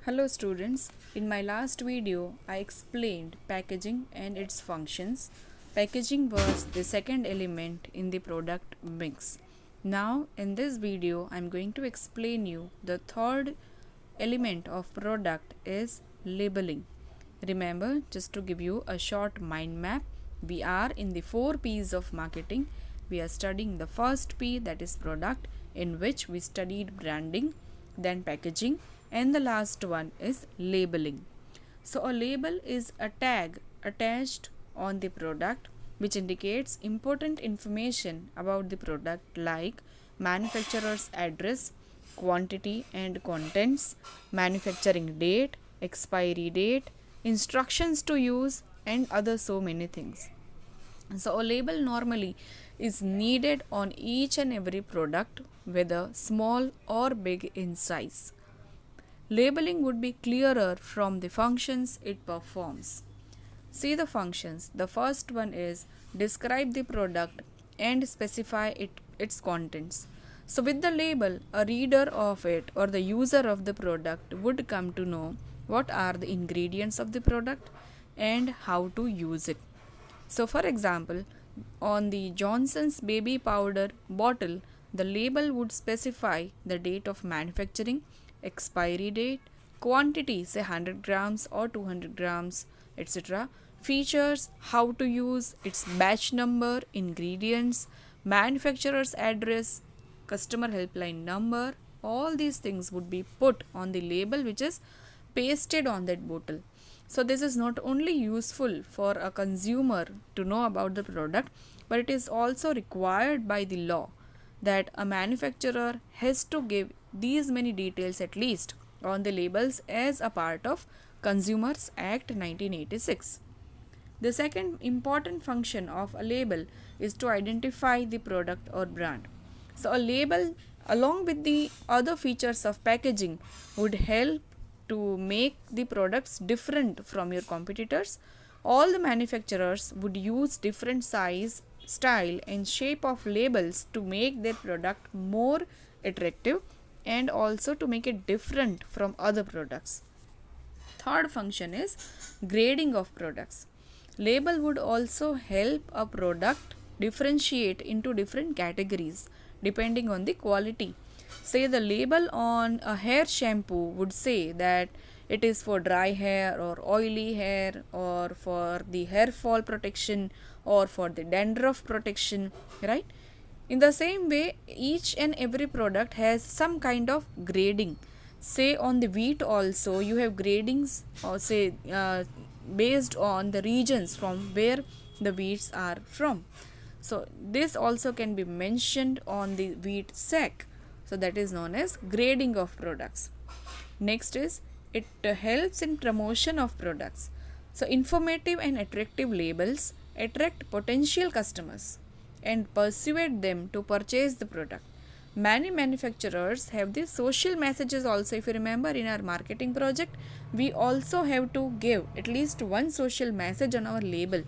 Hello students, in my last video I explained packaging and its functions. Packaging was the second element in the product mix. Now in this video I am going to explain you the third element of product is labeling. Remember, just to give you a short mind map, we are in the 4 P's of marketing. We are studying the first P, that is product, in which we studied branding, then packaging, and the last one is labeling. So a label is a tag attached on the product which indicates important information about the product like manufacturer's address, quantity and contents, manufacturing date, expiry date, instructions to use, and other so many things. So a label normally is needed on each and every product, whether small or big in size. Labeling would be clearer from the functions it performs. See the functions. The first one is describe the product and specify its contents. So with the label, a reader of it or the user of the product would come to know what are the ingredients of the product and how to use it. So for example, on the Johnson's baby powder bottle, the label would specify the date of manufacturing, expiry date, quantity, say 100 grams or 200 grams, etc. Features, how to use, its batch number, ingredients, manufacturer's address, customer helpline number, all these things would be put on the label which is pasted on that bottle. So this is not only useful for a consumer to know about the product, but it is also required by the law that a manufacturer has to give these many details at least on the labels as a part of Consumers Act 1986. The second important function of a label is to identify the product or brand. So a label along with the other features of packaging would help to make the products different from your competitors. All the manufacturers would use different size, style and shape of labels to make their product more attractive and also to make it different from other products. Third function is grading of products. Label would also help a product differentiate into different categories depending on the quality. Say the label on a hair shampoo would say that it is for dry hair or oily hair or for the hair fall protection or for the dandruff protection, right? In the same way, each and every product has some kind of grading. Say on the wheat also you have gradings or say based on the regions from where the wheats are from. So this also can be mentioned on the wheat sack. So that is known as grading of products. Next is it helps in promotion of products. So informative and attractive labels attract potential customers and persuade them to purchase the product. Many manufacturers have these social messages also. If you remember in our marketing project, we also have to give at least one social message on our label.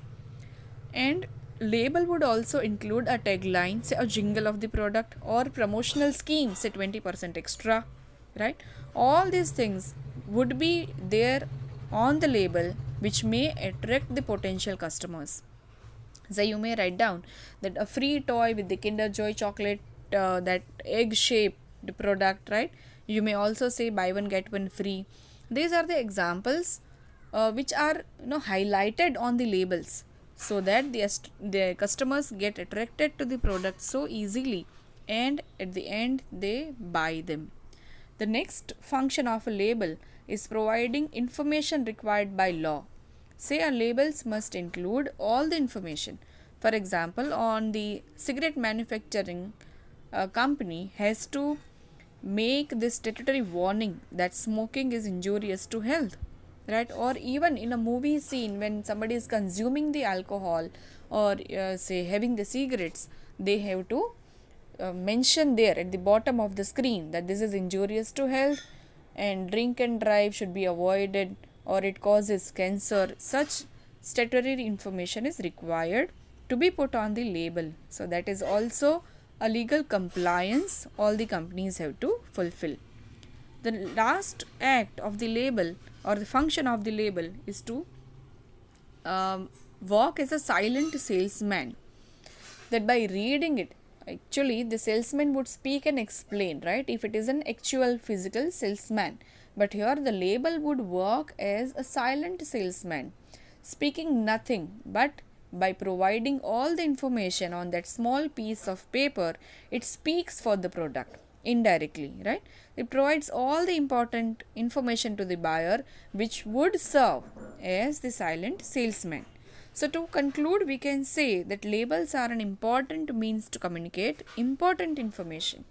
And label would also include a tagline, say a jingle of the product or promotional scheme, say 20% extra, right? All these things would be there on the label which may attract the potential customers. So you may write down that a free toy with the Kinder Joy chocolate, that egg shaped product, right? You may also say buy one get one free. These are the examples which are highlighted on the labels so that the customers get attracted to the product so easily and at the end they buy them. The next function of a label is providing information required by law. Say a labels must include all the information. For example, on the cigarette manufacturing company has to make this statutory warning that smoking is injurious to health, right? Or even in a movie scene when somebody is consuming the alcohol or say having the cigarettes, they have to mention there at the bottom of the screen that this is injurious to health and drink and drive should be avoided or it causes cancer. Such statutory information is required to be put on the label. So that is also a legal compliance all the companies have to fulfill. The last act of the label or the function of the label is to walk as a silent salesman, that by reading it, actually the salesman would speak and explain, right, if it is an actual physical salesman. But here the label would work as a silent salesman, speaking nothing, but by providing all the information on that small piece of paper, it speaks for the product indirectly, right? It provides all the important information to the buyer, which would serve as the silent salesman. So, to conclude, we can say that labels are an important means to communicate important information.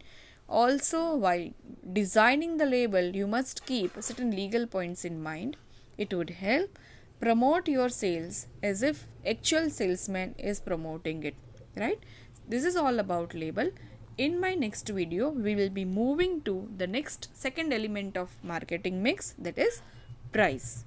Also, while designing the label, you must keep certain legal points in mind. It would help promote your sales as if actual salesman is promoting it, right? This is all about label. In my next video, we will be moving to the next second element of marketing mix, that is price.